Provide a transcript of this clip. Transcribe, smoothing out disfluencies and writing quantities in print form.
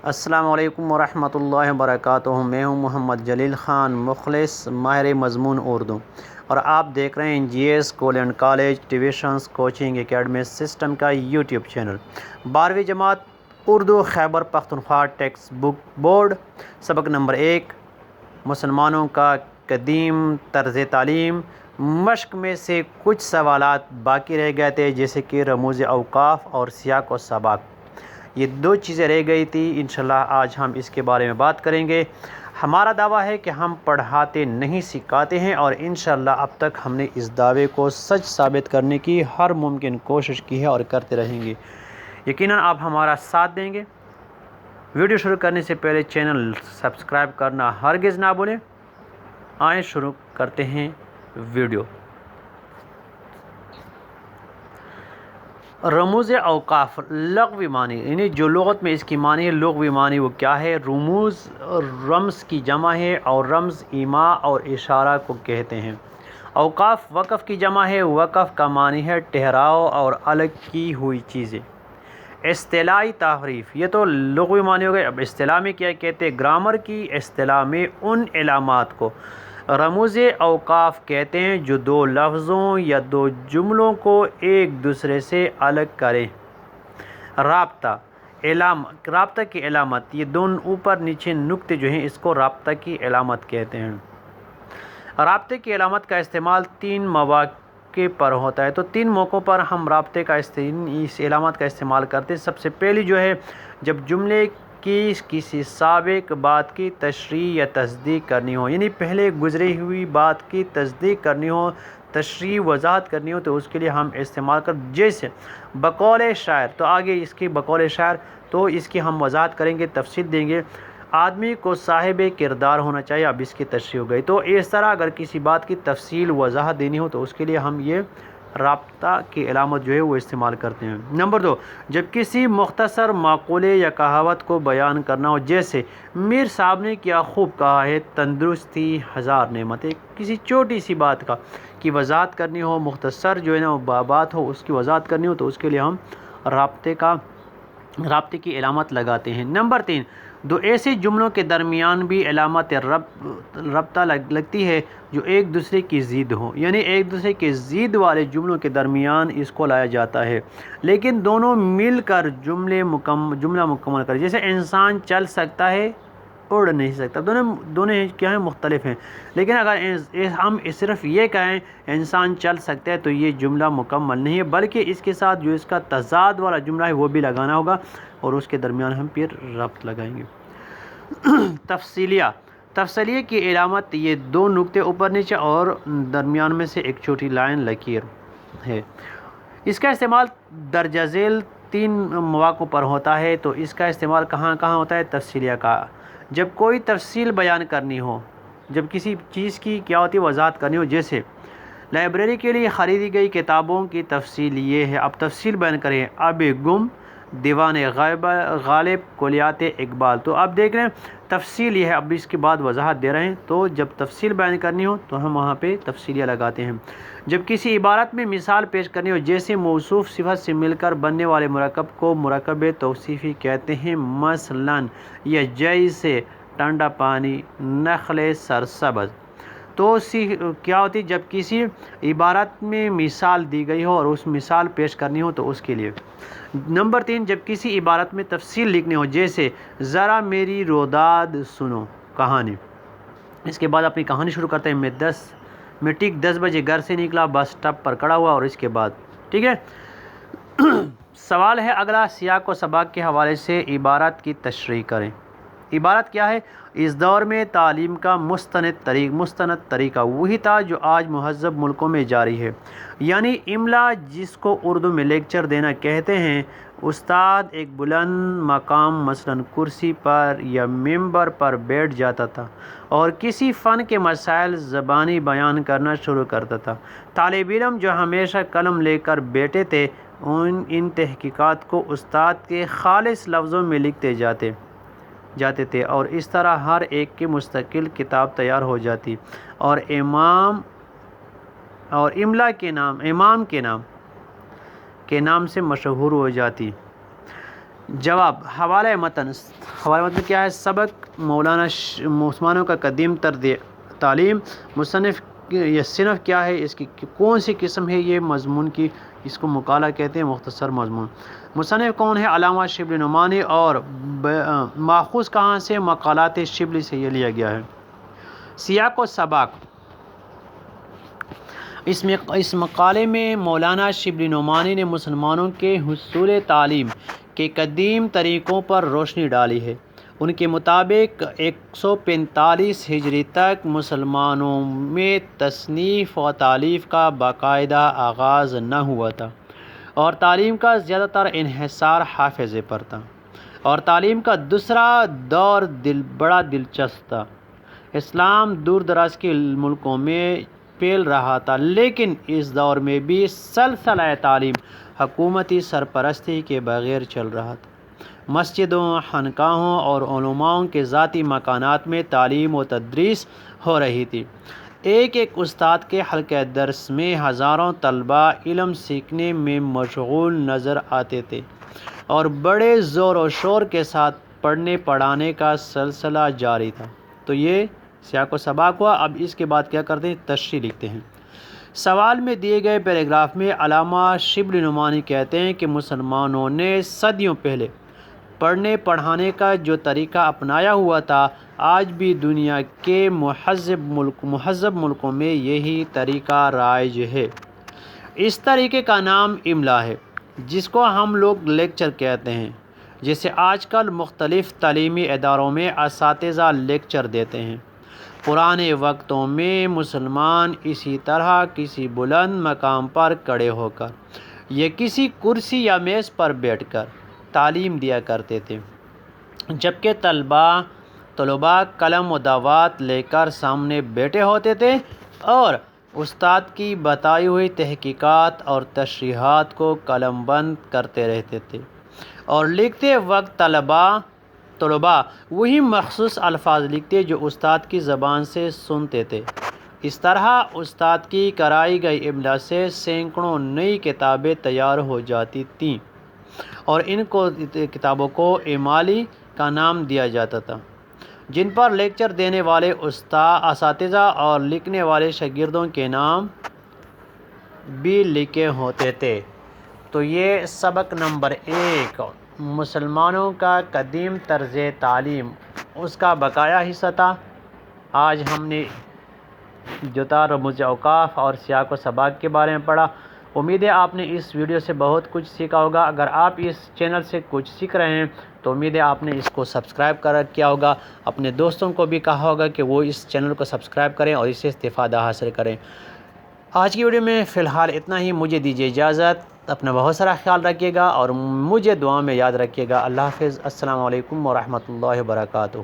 السلام علیکم ورحمۃ اللہ وبرکاتہ۔ میں ہوں محمد جلیل خان، مخلص ماہر مضمون اردو، اور آپ دیکھ رہے ہیں G S school and college tuitions coaching academy system کا یوٹیوب چینل۔ 12ویں جماعت Urdu Khyber Pakhtunkhwa text book board, سبق نمبر 1، مسلمانوں کا قدیم طرز تعلیم۔ مشق میں سے کچھ سوالات باقی رہ گئے تھے، جیسے کہ رموز اوقاف اور سیاق و سباق۔ یہ 2 چیزیں رہ گئی تھی، انشاءاللہ آج ہم اس کے بارے میں بات کریں گے۔ ہمارا دعویٰ ہے کہ ہم پڑھاتے نہیں سکھاتے ہیں، اور انشاءاللہ اب تک ہم نے اس دعوے کو سچ ثابت کرنے کی ہر ممکن کوشش کی ہے اور کرتے رہیں گے۔ یقیناً آپ ہمارا ساتھ دیں گے۔ ویڈیو شروع کرنے سے پہلے چینل سبسکرائب کرنا ہرگز نہ بھولیں۔ آئیں شروع کرتے ہیں ویڈیو۔ رموز اوقاف لغوی معنی، یعنی جو لغت میں اس کی معنی ہے، لغوی معنی وہ کیا ہے؟ رموز رمز کی جمع ہے، اور رمز ایما اور اشارہ کو کہتے ہیں۔ اوقاف وقف کی جمع ہے، وقف کا معنی ہے ٹھہراؤ اور الگ کی ہوئی چیزیں۔ اصطلاحی تعریف، یہ تو لغوی معنی ہو گئے۔ اب اصطلاح میں کیا کہتے ہیں؟ گرامر کی اصطلاح میں ان علامات کو رموز اوقاف کہتے ہیں جو 2 لفظوں یا 2 جملوں کو ایک دوسرے سے الگ کریں۔ رابطہ رابطہ کی علامت، یہ دونوں اوپر نیچے نقطے جو ہیں، اس کو رابطہ کی علامت کہتے ہیں۔ رابطے کی علامت کا استعمال 3 مواقع پر ہوتا ہے، تو 3 موقعوں پر ہم رابطے کا اس علامت کا استعمال کرتے ہیں۔ سب سے پہلی جو ہے، جب جملے کی کسی سابق بات کی تشریح یا تصدیق کرنی ہو، یعنی پہلے گزری ہوئی بات کی تصدیق کرنی ہو، تشریح وضاحت کرنی ہو، تو اس کے لیے ہم استعمال جیسے بقول شاعر، تو آگے اس کی بقول شاعر، تو اس کی ہم وضاحت کریں گے، تفصیل دیں گے۔ آدمی کو صاحب کردار ہونا چاہیے، اب اس کی تشریح ہو گئی۔ تو اس طرح اگر کسی بات کی تفصیل وضاحت دینی ہو تو اس کے لیے ہم یہ رابطہ کی علامت جو ہے وہ استعمال کرتے ہیں۔ نمبر 2، جب کسی مختصر مقولے یا کہاوت کو بیان کرنا ہو، جیسے میر صاحب نے کیا خوب کہا ہے، تندرستی ہزار نعمتیں۔ کسی چھوٹی سی بات کی وضاحت کرنی ہو، مختصر جو ہے نا بات ہو، اس کی وضاحت کرنی ہو، تو اس کے لیے ہم رابطے کی علامت لگاتے ہیں۔ نمبر 3، 2 ایسے جملوں کے درمیان بھی علامت رابطہ لگتی ہے جو ایک دوسرے کی ضد ہو، یعنی ایک دوسرے کے ضد والے جملوں کے درمیان اس کو لایا جاتا ہے، لیکن دونوں مل کر جملہ مکمل کرے۔ جیسے انسان چل سکتا ہے، اڑ نہیں سکتا، دونوں کیا ہیں؟ مختلف ہیں۔ لیکن اگر ہم صرف یہ کہیں انسان چل سکتا ہے، تو یہ جملہ مکمل نہیں ہے، بلکہ اس کے ساتھ جو اس کا تضاد والا جملہ ہے وہ بھی لگانا ہوگا، اور اس کے درمیان ہم پھر ربط لگائیں گے۔ تفصیلیہ کی علامت، یہ 2 نقطے اوپر نیچے اور درمیان میں سے ایک چھوٹی لائن لکیر ہے۔ اس کا استعمال درجہ ذیل 3 مواقع پر ہوتا ہے۔ تو اس کا استعمال کہاں ہوتا ہے؟ تفصیلیہ کا، جب کوئی تفصیل بیان کرنی ہو، جب کسی چیز کی کیا ہوتی ہے؟ وضاحت کرنی ہو۔ جیسے لائبریری کے لیے خریدی گئی کتابوں کی تفصیل یہ ہے، اب تفصیل بیان کریں، اب گم، دیوان غالب، کلیات اقبال۔ تو اب دیکھ رہے ہیں تفصیل یہ ہے، اب اس کے بعد وضاحت دے رہے ہیں، تو جب تفصیل بیان کرنی ہو تو ہم وہاں پہ تفصیلیہ لگاتے ہیں۔ جب کسی عبارت میں مثال پیش کرنی ہو، جیسے موصوف صفت سے مل کر بننے والے مرکب کو مرکب توصیفی کہتے ہیں، مثلاً یا جیسے ٹھنڈا پانی، نخل سرسبز۔ تو کیا ہوتی ہے؟ جب کسی عبارت میں مثال دی گئی ہو اور اس مثال پیش کرنی ہو تو اس کے لیے۔ نمبر 3، جب کسی عبارت میں تفصیل لکھنی ہو، جیسے ذرا میری روداد سنو، کہانی۔ اس کے بعد اپنی کہانی شروع کرتے ہیں، میں ٹھیک 10 بجے گھر سے نکلا، بس اسٹاپ پر کھڑا ہوا، اور اس کے بعد ٹھیک ہے۔ سوال ہے اگلا، سیاق و سباق کے حوالے سے عبارت کی تشریح کریں۔ عبارت کیا ہے؟ اس دور میں تعلیم کا مستند طریقہ وہی تھا جو آج مہذب ملکوں میں جاری ہے، یعنی املا، جس کو اردو میں لیکچر دینا کہتے ہیں۔ استاد ایک بلند مقام مثلاً کرسی پر یا ممبر پر بیٹھ جاتا تھا اور کسی فن کے مسائل زبانی بیان کرنا شروع کرتا تھا۔ طالب علم جو ہمیشہ قلم لے کر بیٹھے تھے، ان تحقیقات کو استاد کے خالص لفظوں میں لکھتے جاتے تھے، اور اس طرح ہر ایک کی مستقل کتاب تیار ہو جاتی، اور امام کے نام سے مشہور ہو جاتی۔ جواب حوالہ متن کیا ہے؟ سبق مولانا مسلمانوں کا قدیم طرز تعلیم، مصنف یہ صنف کیا ہے، اس کی کون سی قسم ہے، یہ مضمون کی اس کو مقالہ کہتے ہیں، مختصر مضمون۔ مصنف کون ہے؟ علامہ شبلی نعمانی، اور ماخوذ کہاں سے؟ مقالات شبلی سے یہ لیا گیا ہے۔ سیاق و سباق، اس مقالے میں مولانا شبلی نعمانی نے مسلمانوں کے حصول تعلیم کے قدیم طریقوں پر روشنی ڈالی ہے۔ ان کے مطابق 145 ہجری تک مسلمانوں میں تصنیف و تالیف کا باقاعدہ آغاز نہ ہوا تھا، اور تعلیم کا زیادہ تر انحصار حافظے پر تھا، اور تعلیم کا دوسرا دور بڑا دلچسپ تھا۔ اسلام دور دراز کے ملکوں میں پھیل رہا تھا، لیکن اس دور میں بھی سلسلہ تعلیم حکومتی سرپرستی کے بغیر چل رہا تھا۔ مسجدوں، خانقاہوں اور علماء کے ذاتی مکانات میں تعلیم و تدریس ہو رہی تھی۔ ایک ایک استاد کے حلقہ درس میں ہزاروں طلباء علم سیکھنے میں مشغول نظر آتے تھے، اور بڑے زور و شور کے ساتھ پڑھنے پڑھانے کا سلسلہ جاری تھا۔ تو یہ سیاق و سباق ہوا۔ اب اس کے بعد کیا کرتے ہیں؟ تشریح لکھتے ہیں۔ سوال میں دیے گئے پیراگراف میں علامہ شبلی نعمانی کہتے ہیں کہ مسلمانوں نے صدیوں پہلے پڑھنے پڑھانے کا جو طریقہ اپنایا ہوا تھا، آج بھی دنیا کے مہذب ملکوں میں یہی طریقہ رائج ہے۔ اس طریقے کا نام املا ہے، جس کو ہم لوگ لیکچر کہتے ہیں۔ جیسے آج کل مختلف تعلیمی اداروں میں اساتذہ لیکچر دیتے ہیں، پرانے وقتوں میں مسلمان اسی طرح کسی بلند مقام پر کھڑے ہو کر یا کسی کرسی یا میز پر بیٹھ کر تعلیم دیا کرتے تھے، جبکہ طلباء قلم و دوات لے کر سامنے بیٹھے ہوتے تھے اور استاد کی بتائی ہوئی تحقیقات اور تشریحات کو قلم بند کرتے رہتے تھے، اور لکھتے وقت طلباء وہی مخصوص الفاظ لکھتے جو استاد کی زبان سے سنتے تھے۔ اس طرح استاد کی کرائی گئی املا سے سینکڑوں نئی کتابیں تیار ہو جاتی تھیں، اور ان کتابوں کو امالی کا نام دیا جاتا تھا، جن پر لیکچر دینے والے اساتذہ اور لکھنے والے شاگردوں کے نام بھی لکھے ہوتے تھے۔ تو یہ سبق نمبر 1 مسلمانوں کا قدیم طرز تعلیم، اس کا بقایا حصہ تھا۔ آج ہم نے جو تھا رموز اوقاف اور سیاق و سباق کے بارے میں پڑھا۔ امید ہے آپ نے اس ویڈیو سے بہت کچھ سیکھا ہوگا۔ اگر آپ اس چینل سے کچھ سیکھ رہے ہیں تو امید ہے آپ نے اس کو سبسکرائب کیا ہوگا، اپنے دوستوں کو بھی کہا ہوگا کہ وہ اس چینل کو سبسکرائب کریں اور اس سے استفادہ حاصل کریں۔ آج کی ویڈیو میں فی الحال اتنا ہی۔ مجھے دیجیے اجازت، اپنا بہت سارا خیال رکھیے گا اور مجھے دعا میں یاد رکھیے گا۔ اللہ حافظ۔ السلام علیکم ورحمۃ اللہ وبرکاتہ۔